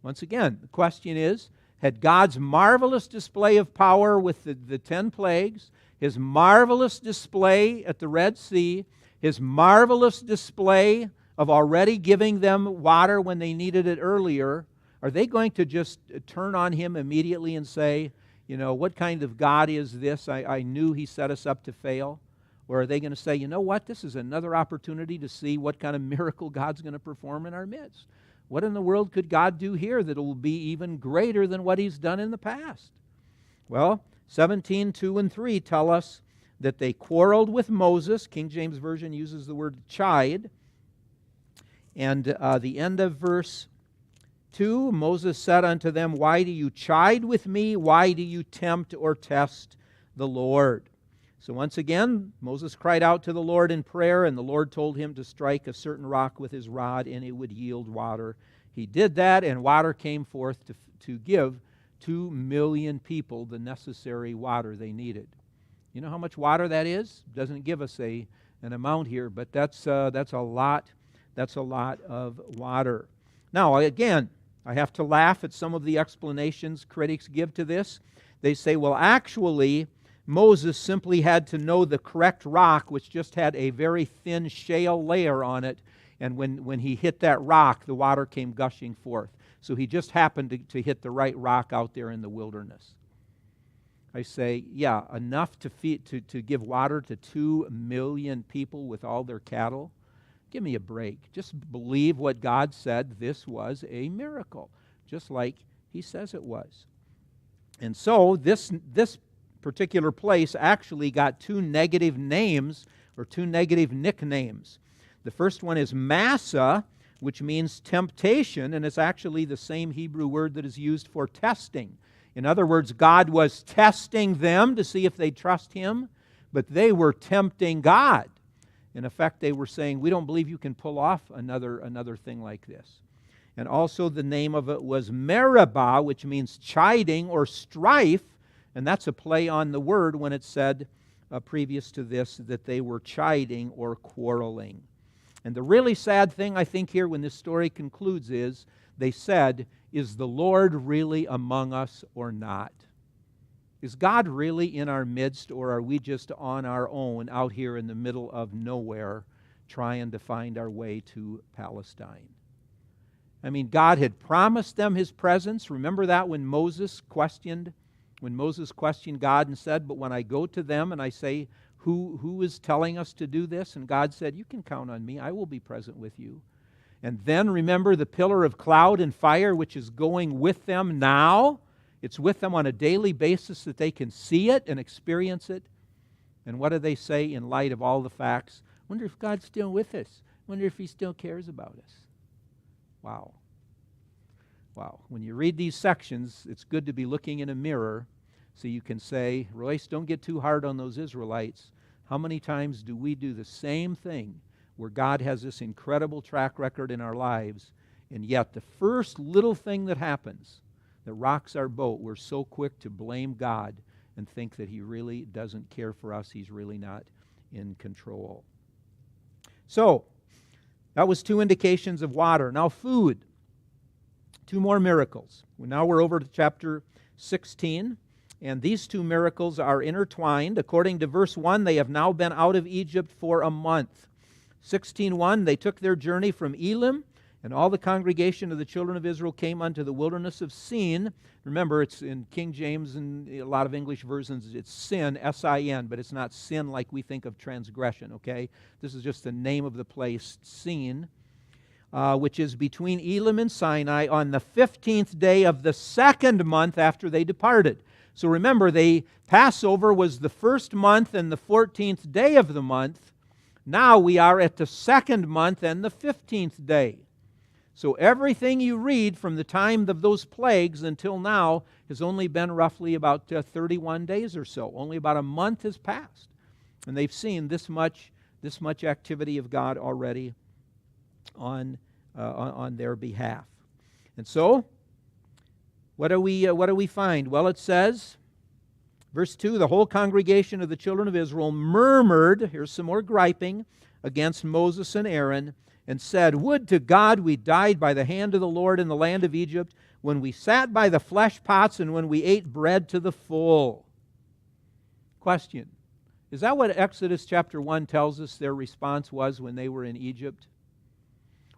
Once again, the question is, had God's marvelous display of power with the 10 plagues, his marvelous display at the Red Sea, his marvelous display of already giving them water when they needed it earlier, are they going to just turn on him immediately and say, you know, what kind of God is this? I knew he set us up to fail. Or are they going to say, you know what, this is another opportunity to see what kind of miracle God's going to perform in our midst? What in the world could God do here that will be even greater than what he's done in the past? Well, 17, 2 and 3 tell us that they quarreled with Moses. King James Version uses the word chide. And the end of verse 2, Moses said unto them, why do you chide with me? Why do you tempt or test the Lord? So once again, Moses cried out to the Lord in prayer, and the Lord told him to strike a certain rock with his rod, and it would yield water. He did that, and water came forth to give 2 million people the necessary water they needed. You know how much water that is? Doesn't give us an amount here, but that's a lot. That's a lot of water. Now, again, I have to laugh at some of the explanations critics give to this. They say, well, actually, Moses simply had to know the correct rock, which just had a very thin shale layer on it, and when he hit that rock, the water came gushing forth. So he just happened to hit the right rock out there in the wilderness. I say, yeah, enough to give water to 2 million people with all their cattle? Give me a break. Just believe what God said. This was a miracle, just like he says it was. And so this particular place actually got 2 negative names, or 2 negative nicknames. The first one is Massa, which means temptation, and it's actually the same Hebrew word that is used for testing. In other words, God was testing them to see if they trust him, but they were tempting God. In effect, they were saying, we don't believe you can pull off another thing like this. And also the name of it was Meribah, which means chiding or strife, and that's a play on the word when it said previous to this that they were chiding or quarreling. And the really sad thing, I think, here when this story concludes is, they said, is the Lord really among us or not? Is God really in our midst, or are we just on our own out here in the middle of nowhere trying to find our way to Palestine? I mean, God had promised them his presence. Remember that when Moses questioned God and said, but when I go to them and I say, who is telling us to do this? And God said, you can count on me. I will be present with you. And then remember the pillar of cloud and fire, which is going with them now. It's with them on a daily basis that they can see it and experience it. And what do they say in light of all the facts? Wonder if God's still with us. Wonder if he still cares about us. Wow. Wow. When you read these sections, it's good to be looking in a mirror so you can say, Royce, don't get too hard on those Israelites. How many times do we do the same thing where God has this incredible track record in our lives, and yet the first little thing that happens that rocks our boat, we're so quick to blame God and think that he really doesn't care for us. He's really not in control. So, that was 2 indications of water. Now food. 2 more miracles. Now we're over to chapter 16. And these 2 miracles are intertwined. According to verse 1, they have now been out of Egypt for a month. 16:1, they took their journey from Elim, and all the congregation of the children of Israel came unto the wilderness of Sin. Remember, it's in King James and a lot of English versions, it's sin, S-I-N, but it's not sin like we think of transgression, okay? This is just the name of the place, Sin, which is between Elim and Sinai, on the 15th day of the 2nd month after they departed. So remember, Passover was the 1st month and the 14th day of the month. Now we are at the 2nd month and the 15th day. So everything you read from the time of those plagues until now has only been roughly about 31 days or so. Only about a month has passed. And they've seen this much activity of God already on their behalf. And so, what do we find? Well, it says, verse 2, the whole congregation of the children of Israel murmured, here's some more griping, against Moses and Aaron, and said, would to God we died by the hand of the Lord in the land of Egypt, when we sat by the flesh pots and when we ate bread to the full. Question, is that what Exodus chapter 1 tells us their response was when they were in Egypt?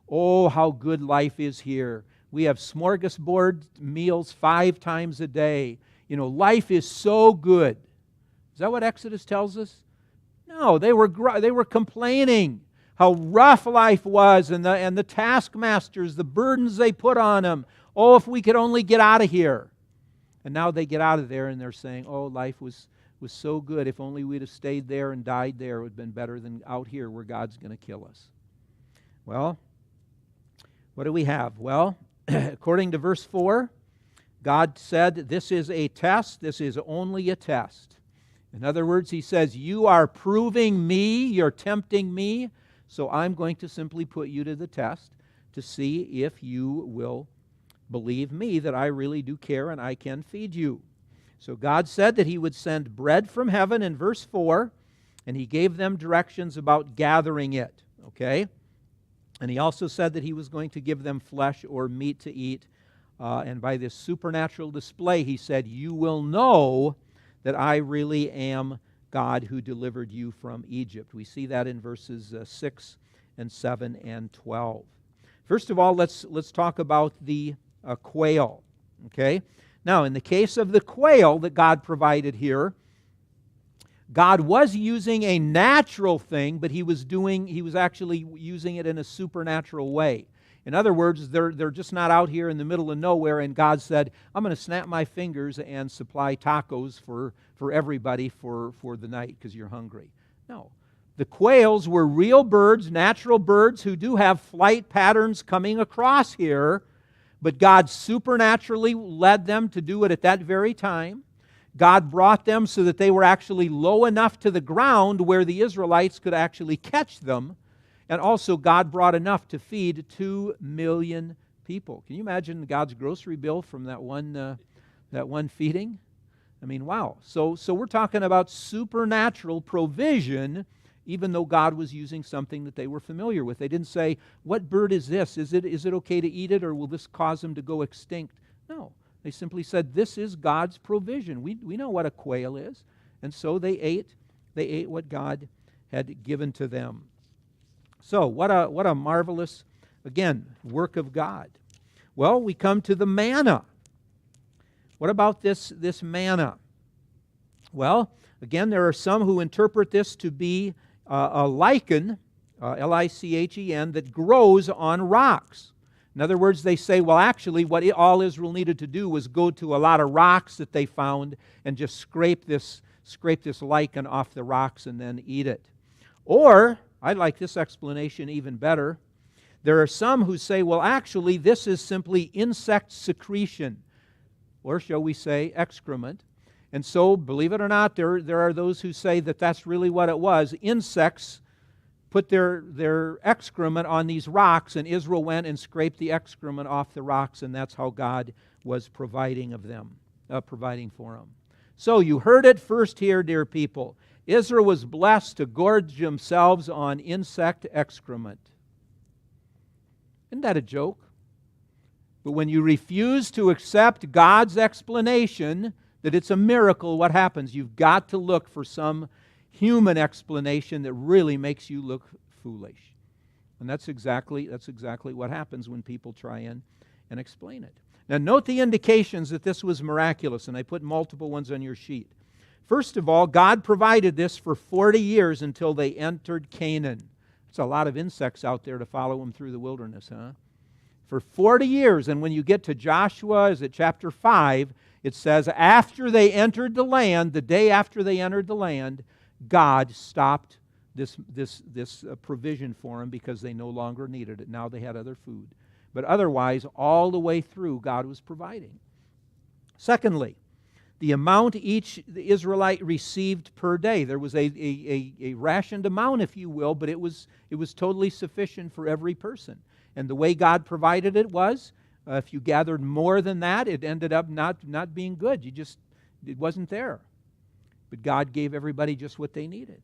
Oh, how good life is here. We have smorgasbord meals 5 times a day. You know, life is so good. Is that what Exodus tells us? No, they were complaining how rough life was, and the taskmasters, the burdens they put on them. Oh, if we could only get out of here. And now they get out of there and they're saying, oh, life was so good. If only we'd have stayed there and died there, it would have been better than out here where God's going to kill us. Well, what do we have? Well, according to verse 4, God said, this is a test. This is only a test. In other words, He says, you are proving me, you're tempting me, so I'm going to simply put you to the test to see if you will believe me that I really do care and I can feed you. So God said that He would send bread from heaven in verse 4, and He gave them directions about gathering it, okay? And He also said that He was going to give them flesh or meat to eat, and by this supernatural display, He said, you will know that I really am God who delivered you from Egypt. We see that in verses 6 and 7 and 12. First of all, let's talk about the quail, okay? Now, in the case of the quail that God provided here, God was using a natural thing, but He was actually using it in a supernatural way. In other words, they're just not out here in the middle of nowhere, and God said, I'm going to snap my fingers and supply tacos for everybody for the night because you're hungry. No. The quails were real birds, natural birds who do have flight patterns coming across here, but God supernaturally led them to do it at that very time. God brought them so that they were actually low enough to the ground where the Israelites could actually catch them. And also God brought enough to feed 2 million people. Can you imagine God's grocery bill from that one feeding? I mean, wow. So we're talking about supernatural provision, even though God was using something that they were familiar with. They didn't say, what bird is this? Is it okay to eat it, or will this cause them to go extinct? No. They simply said, this is God's provision. We know what a quail is. And so they ate what God had given to them. So what a marvelous, again, work of God. Well, we come to the manna. What about this manna? Well, again, there are some who interpret this to be a lichen, L-I-C-H-E-N, that grows on rocks. In other words, they say, well, actually, what all Israel needed to do was go to a lot of rocks that they found and just scrape this lichen off the rocks and then eat it. Or, I like this explanation even better. There are some who say, well, actually, this is simply insect secretion, or shall we say, excrement. And so, believe it or not, there are those who say that that's really what it was. Insects put their excrement on these rocks, and Israel went and scraped the excrement off the rocks, and that's how God was providing for them. So, you heard it first here, dear people. Israel was blessed to gorge themselves on insect excrement. Isn't that a joke? But when you refuse to accept God's explanation that it's a miracle, what happens? You've got to look for some human explanation that really makes you look foolish. And that's exactly what happens when people try and explain it. Now note the indications that this was miraculous, and I put multiple ones on your sheet. First of all, God provided this for 40 years until they entered Canaan. It's a lot of insects out there to follow them through the wilderness, huh? For 40 years, and when you get to Joshua, is it chapter 5, it says, after they entered the land, the day after they entered the land, God stopped this provision for them because they no longer needed it. Now they had other food. But otherwise, all the way through, God was providing. Secondly, the amount each Israelite received per day. There was a rationed amount, if you will, but it was totally sufficient for every person. And the way God provided it was, if you gathered more than that, it ended up not being good. It wasn't there. But God gave everybody just what they needed.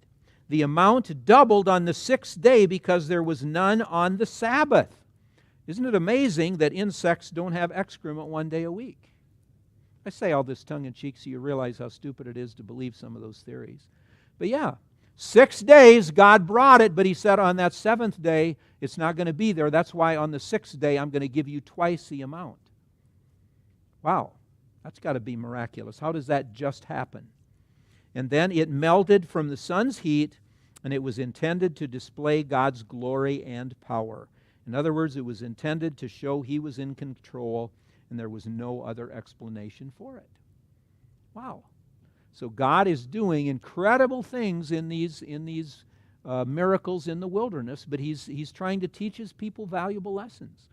The amount doubled on the sixth day because there was none on the Sabbath. Isn't it amazing that insects don't have excrement one day a week? I say all this tongue-in-cheek so you realize how stupid it is to believe some of those theories. But yeah, 6 days God brought it, but He said on that seventh day it's not going to be there. That's why on the sixth day I'm going to give you twice the amount. Wow, that's got to be miraculous. How does that just happen? And then it melted from the sun's heat, and it was intended to display God's glory and power. In other words, it was intended to show He was in control, and there was no other explanation for it. Wow. So God is doing incredible things in these miracles in the wilderness, but He's trying to teach His people valuable lessons.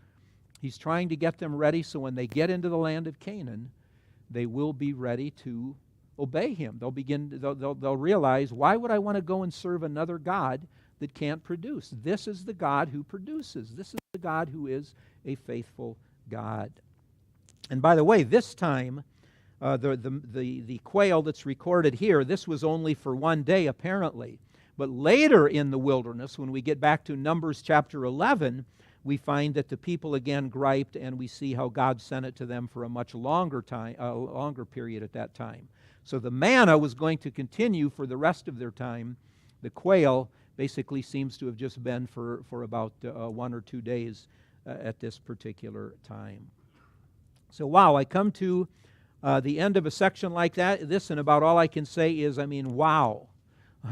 He's trying to get them ready so when they get into the land of Canaan, they will be ready to obey Him. They'll realize, why would I want to go and serve another God that can't produce? This is the God who produces. This is the God who is a faithful God. And by the way, this time, the quail that's recorded here, this was only for 1 day apparently. But later in the wilderness, when we get back to Numbers chapter 11, we find that the people again griped, and we see how God sent it to them for a much longer period at that time. So the manna was going to continue for the rest of their time. The quail basically seems to have just been for about 1 or 2 days at this particular time. So wow, I come to the end of a section like that. This, and about all I can say is, wow.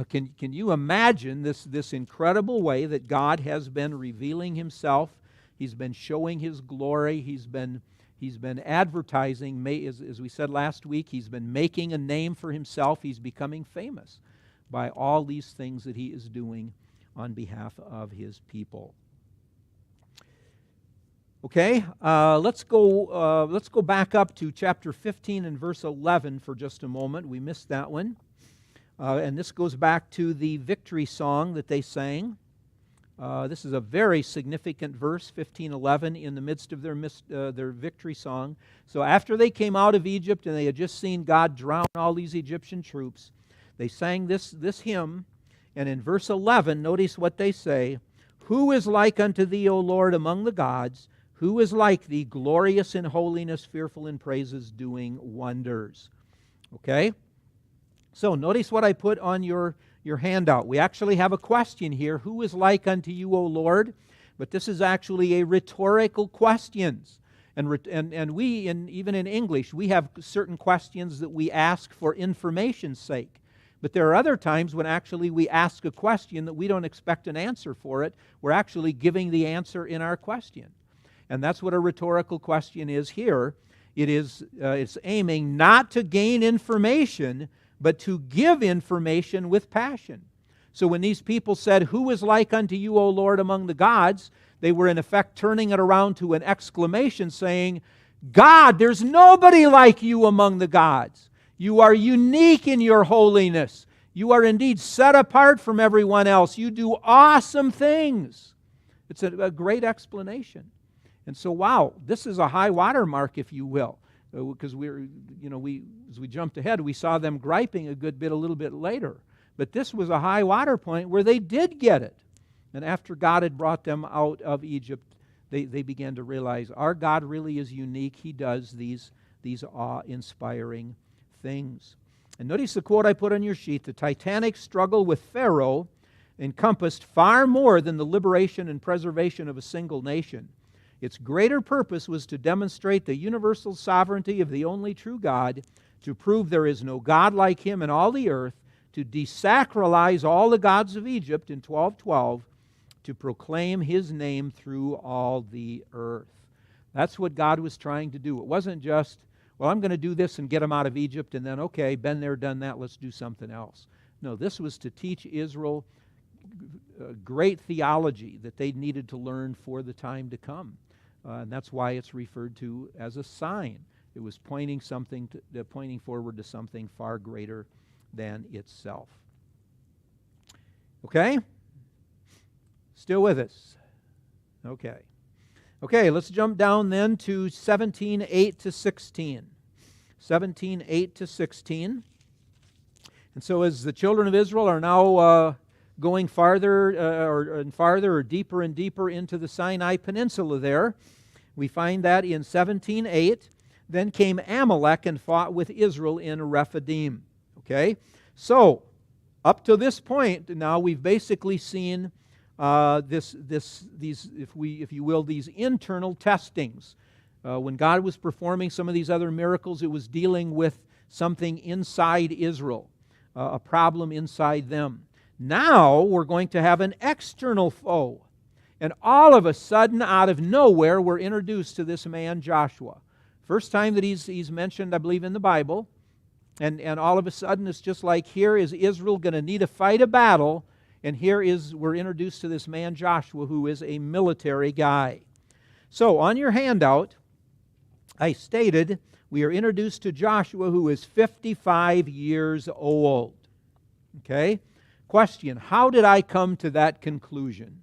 Can you imagine this incredible way that God has been revealing Himself? He's been showing His glory. He's been advertising, as we said last week, He's been making a name for Himself. He's becoming famous by all these things that He is doing on behalf of His people. Okay, let's go back up to chapter 15 and verse 11 for just a moment. We missed that one. And this goes back to the victory song that they sang. This is a very significant verse, 15:11, in the midst of their victory song. So after they came out of Egypt and they had just seen God drown all these Egyptian troops, they sang this hymn. And in verse 11, notice what they say: "Who is like unto Thee, O Lord, among the gods? Who is like Thee, glorious in holiness, fearful in praises, doing wonders?" Okay? So notice what I put on your handout. We actually have a question here. Who is like unto You, O Lord? But this is actually a rhetorical question. And we, even in English, we have certain questions that we ask for information's sake. But there are other times when actually we ask a question that we don't expect an answer for it. We're actually giving the answer in our question. And that's what a rhetorical question is here. It's aiming not to gain information, but to give information with passion. So when these people said, "Who is like unto You, O Lord, among the gods?" they were in effect turning it around to an exclamation saying, "God, there's nobody like You among the gods. You are unique in Your holiness. You are indeed set apart from everyone else. You do awesome things." It's a great explanation. And so, wow, this is a high water mark, if you will. Because as we jumped ahead, we saw them griping a little bit later. But this was a high water point where they did get it. And after God had brought them out of Egypt, they began to realize our God really is unique. He does these awe-inspiring things. And notice the quote I put on your sheet: "The titanic struggle with Pharaoh encompassed far more than the liberation and preservation of a single nation. Its greater purpose was to demonstrate the universal sovereignty of the only true God, to prove there is no God like Him in all the earth, to desacralize all the gods of Egypt in 12:12, to proclaim His name through all the earth." That's what God was trying to do. It wasn't just, well, I'm going to do this and get them out of Egypt, and then, okay, been there, done that, let's do something else. No, this was to teach Israel great theology that they needed to learn for the time to come. And that's why it's referred to as a sign. It was pointing forward to something far greater than itself. Okay? Still with us? Okay. Okay, let's jump down then to 17:8 to 16. 17:8 to 16. And so as the children of Israel are now going farther or deeper and deeper into the Sinai Peninsula there, we find that in 17:8, then came Amalek and fought with Israel in Rephidim. Okay? So, up to this point, now we've basically seen these, if you will, these internal testings. When God was performing some of these other miracles, it was dealing with something inside Israel, a problem inside them. Now we're going to have an external foe. And all of a sudden, out of nowhere, we're introduced to this man Joshua. First time that he's mentioned, I believe, in the Bible. And all of a sudden, it's just like, here is Israel going to need to fight a battle, and we're introduced to this man Joshua, who is a military guy. So, on your handout, I stated we are introduced to Joshua, who is 55 years old. Okay? Question, how did I come to that conclusion?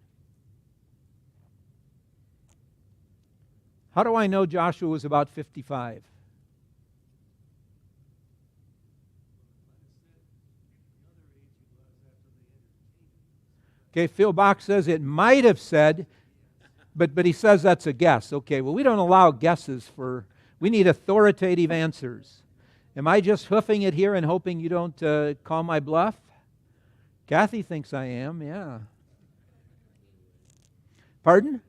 How do I know Joshua was about 55? Okay, Phil Bach says it might have said, but he says that's a guess. Okay, well, we don't allow guesses we need authoritative answers. Am I just hoofing it here and hoping you don't call my bluff? Kathy thinks I am, yeah. Pardon?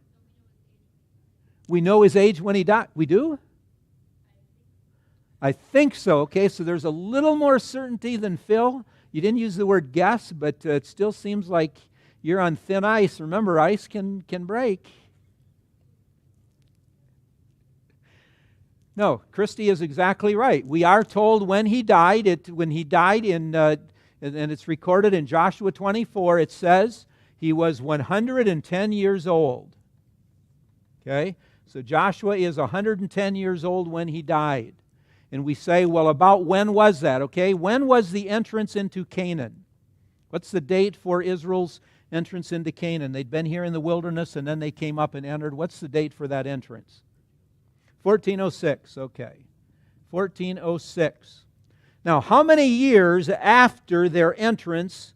We know his age when he died. We do? I think so. Okay, so there's a little more certainty than Phil. You didn't use the word guess, but it still seems like you're on thin ice. Remember, ice can break. No, Christy is exactly right. We are told when he died. And it's recorded in Joshua 24. It says he was 110 years old. Okay, so Joshua is 110 years old when he died. And we say, well, about when was that? Okay, when was the entrance into Canaan? What's the date for Israel's entrance into Canaan? They'd been here in the wilderness and then they came up and entered. What's the date for that entrance? 1406, okay. 1406. Now, how many years after their entrance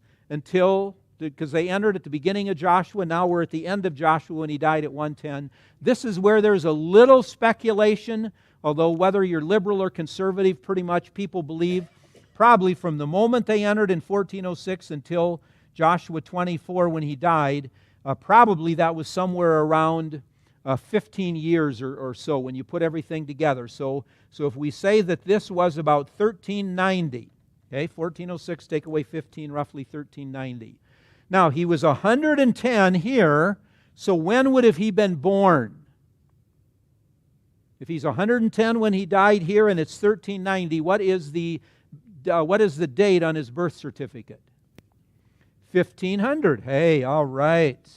because they entered at the beginning of Joshua, now we're at the end of Joshua when he died at 110. This is where there's a little speculation, although whether you're liberal or conservative, pretty much people believe probably from the moment they entered in 1406 until Joshua 24 when he died, probably that was somewhere around 15 years or so when you put everything together. So if we say that this was about 1390, okay, 1406 take away 15, roughly 1390. Now, he was 110 here, so when would have he been born? If he's 110 when he died here and it's 1390, what is the date on his birth certificate? 1500. Hey, all right.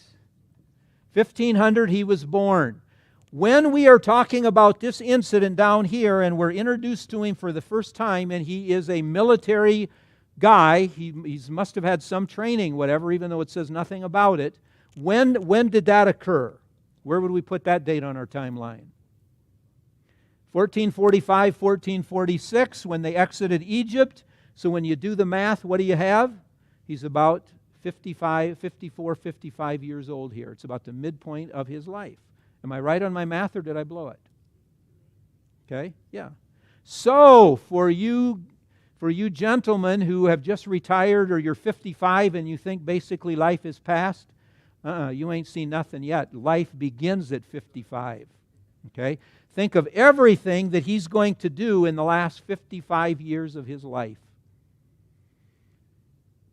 1500 he was born. When we are talking about this incident down here and we're introduced to him for the first time and he is a military guy, he must have had some training, whatever, even though it says nothing about it. When did that occur? Where would we put that date on our timeline? 1445, 1446, when they exited Egypt. So when you do the math, what do you have? He's about 55 years old here. It's about the midpoint of his life. Am I right on my math or did I blow it? Okay, yeah. So for you gentlemen who have just retired or you're 55 and you think basically life is past, you ain't seen nothing yet. Life begins at 55. Okay? Think of everything that he's going to do in the last 55 years of his life.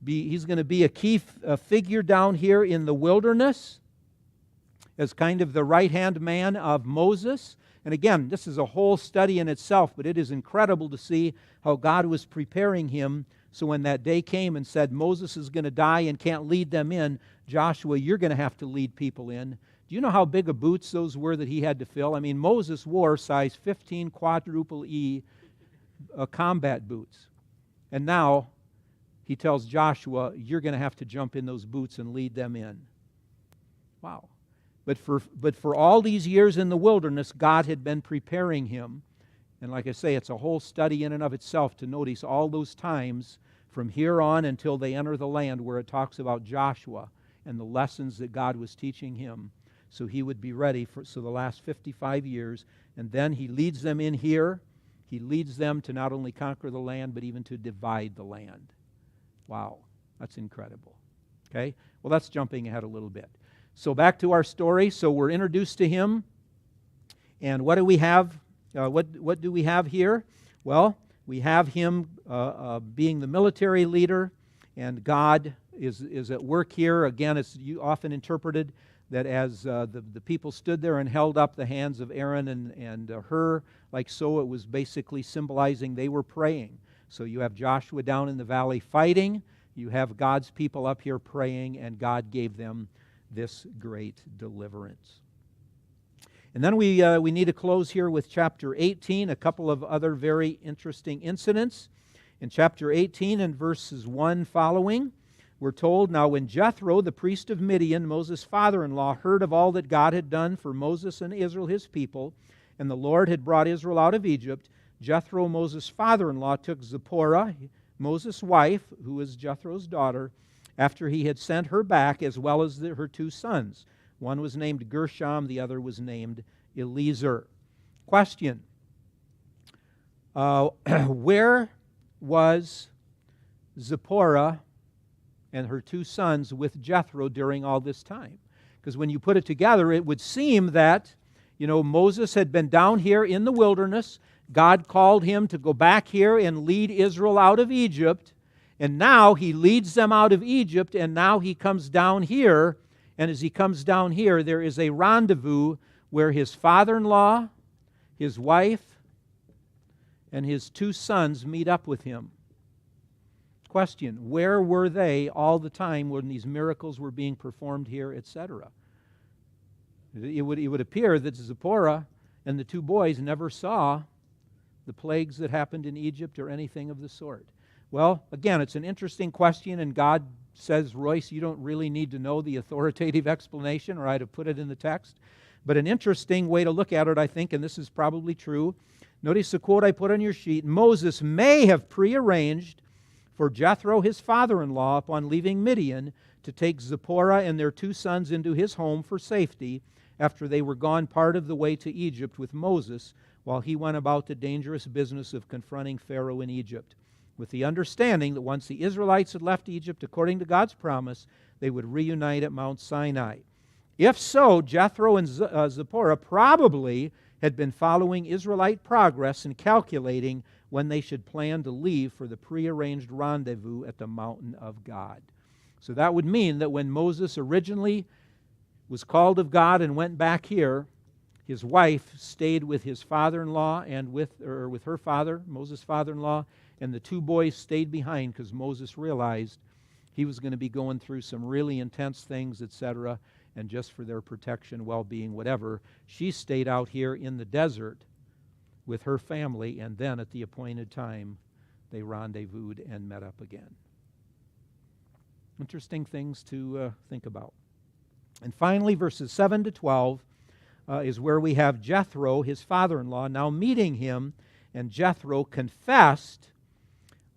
He's going to be a key figure down here in the wilderness as kind of the right-hand man of Moses. And again, this is a whole study in itself, but it is incredible to see how God was preparing him. So when that day came and said, Moses is going to die and can't lead them in, Joshua, you're going to have to lead people in Do you know how big of boots those were that he had to fill? I mean, Moses wore size 15 quadruple E combat boots. And now he tells Joshua, you're going to have to jump in those boots and lead them in. Wow. But for all these years in the wilderness, God had been preparing him. And like I say, it's a whole study in and of itself to notice all those times from here on until they enter the land where it talks about Joshua and the lessons that God was teaching him so he would be ready for the last 55 years. And then he leads them in here. He leads them to not only conquer the land, but even to divide the land. Wow, that's incredible. Okay, well, that's jumping ahead a little bit. So back to our story. So we're introduced to him. And what do we have? What do we have here? Well, we have him being the military leader, and God is at work here. Again, it's often interpreted that as the people stood there and held up the hands of Aaron and Hur, like so, it was basically symbolizing they were praying. So you have Joshua down in the valley fighting, you have God's people up here praying, and God gave them this great deliverance. And then we need to close here with chapter 18, a couple of other very interesting incidents. In chapter 18 and verses 1 following, we're told, now when Jethro, the priest of Midian, Moses' father-in-law, heard of all that God had done for Moses and Israel, his people, and the Lord had brought Israel out of Egypt, Jethro, Moses' father-in-law, took Zipporah, Moses' wife, who was Jethro's daughter, after he had sent her back, as well as her two sons. One was named Gershom, the other was named Eliezer. Question. Where was Zipporah and her two sons with Jethro during all this time? Because when you put it together, it would seem that, Moses had been down here in the wilderness. God called him to go back here and lead Israel out of Egypt. And now he leads them out of Egypt, and now he comes down here. And as he comes down here, there is a rendezvous where his father-in-law, his wife, and his two sons meet up with him. Question, where were they all the time when these miracles were being performed here, etc.? It would appear that Zipporah and the two boys never saw the plagues that happened in Egypt or anything of the sort. Well, again, it's an interesting question, and God says, Royce, you don't really need to know the authoritative explanation, or I'd have put it in the text. But an interesting way to look at it, I think, and this is probably true. Notice the quote I put on your sheet. Moses may have prearranged for Jethro, his father-in-law, upon leaving Midian, to take Zipporah and their two sons into his home for safety after they were gone part of the way to Egypt with Moses, while he went about the dangerous business of confronting Pharaoh in Egypt, with the understanding that once the Israelites had left Egypt according to God's promise, they would reunite at Mount Sinai. If so, Jethro and Zipporah probably had been following Israelite progress and calculating when they should plan to leave for the prearranged rendezvous at the mountain of God. So that would mean that when Moses originally was called of God and went back here, his wife stayed with his father-in-law and with her father, Moses' father-in-law, and the two boys stayed behind because Moses realized he was going to be going through some really intense things, etc., and just for their protection, well-being, whatever, she stayed out here in the desert with her family, and then at the appointed time, they rendezvoused and met up again. Interesting things to think about. And finally, verses 7 to 12 is where we have Jethro, his father-in-law, now meeting him, and Jethro confessed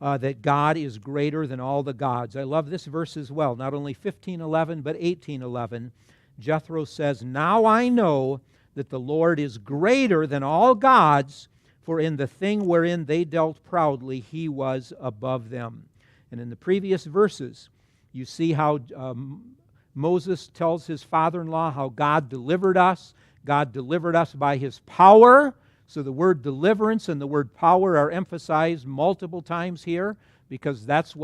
that God is greater than all the gods. I love this verse as well. Not only 15:11, but 18:11. Jethro says, "Now I know that the Lord is greater than all gods, for in the thing wherein they dealt proudly, he was above them." And in the previous verses, you see how Moses tells his father-in-law how God delivered us. God delivered us by his power. So the word deliverance and the word power are emphasized multiple times here, because that's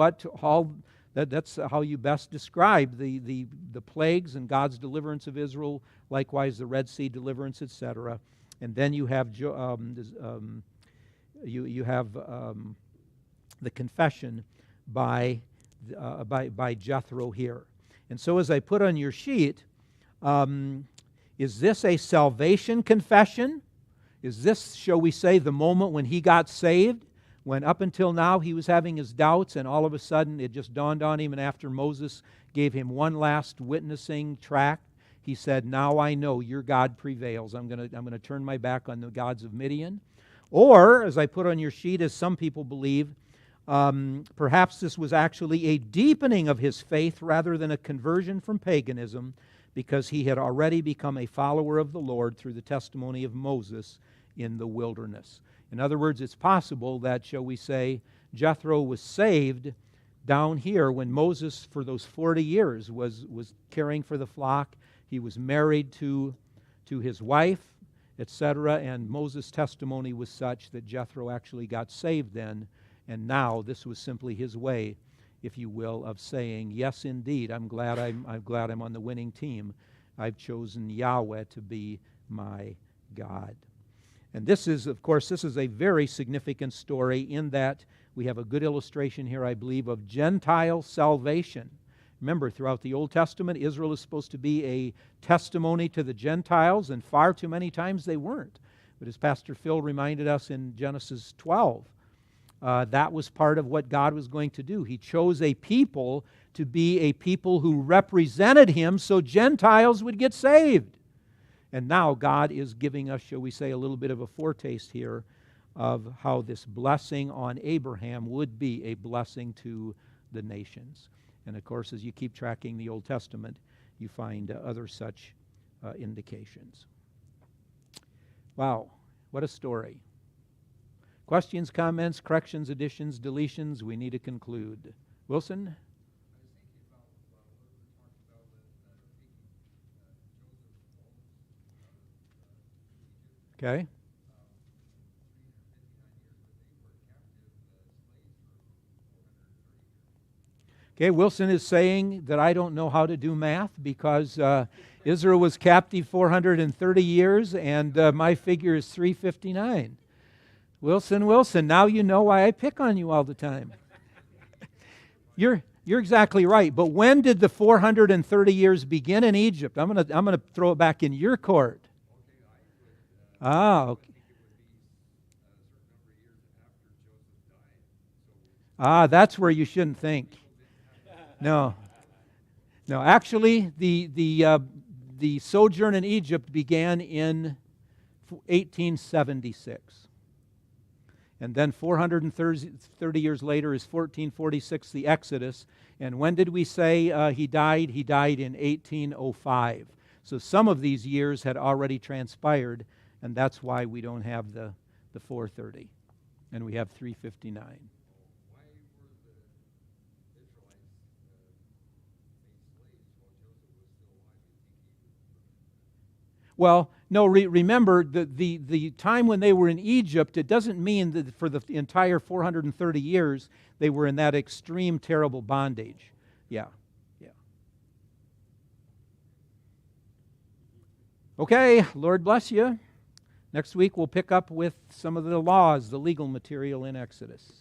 how you best describe the plagues and God's deliverance of Israel, likewise the Red Sea deliverance, etc. And then you have the confession by Jethro here. And so as I put on your sheet, Is this a salvation confession? Is this, shall we say, the moment when he got saved? When up until now he was having his doubts, and all of a sudden it just dawned on him, and after Moses gave him one last witnessing tract, he said, now I know your God prevails. I'm going to turn my back on the gods of Midian. Or, as I put on your sheet, as some people believe, perhaps this was actually a deepening of his faith rather than a conversion from paganism, because he had already become a follower of the Lord through the testimony of Moses in the wilderness. In other words, it's possible that, shall we say, Jethro was saved down here when Moses, for those 40 years, was caring for the flock. He was married to his wife, etc., and Moses' testimony was such that Jethro actually got saved then, and now this was simply his way, if you will, of saying, yes, indeed, I'm glad I'm on the winning team. I've chosen Yahweh to be my God. And this is, of course, this is a very significant story in that we have a good illustration here, I believe, of Gentile salvation. Remember, throughout the Old Testament, Israel is supposed to be a testimony to the Gentiles, and far too many times they weren't. But as Pastor Phil reminded us in Genesis 12, that was part of what God was going to do. He chose a people to be a people who represented Him so Gentiles would get saved. And now God is giving us, shall we say, a little bit of a foretaste here of how this blessing on Abraham would be a blessing to the nations. And of course, as you keep tracking the Old Testament, you find other such indications. Wow, what a story. Questions, comments, corrections, additions, deletions? We need to conclude. Wilson? Okay. Okay, Wilson is saying that I don't know how to do math because Israel was captive 430 years and my figure is 359. Wilson, now you know why I pick on you all the time. You're exactly right. But when did the 430 years begin in Egypt? I'm gonna throw it back in your court. Okay. That's where you shouldn't think. No. Actually, the sojourn in Egypt began in 1876. And then 430 years later is 1446, the Exodus. And when did we say he died? He died in 1805. So some of these years had already transpired, and that's why we don't have the 430. And we have 359. Well, no, remember, the time when they were in Egypt, it doesn't mean that for the entire 430 years they were in that extreme, terrible bondage. Yeah. Okay, Lord bless you. Next week we'll pick up with some of the laws, the legal material in Exodus.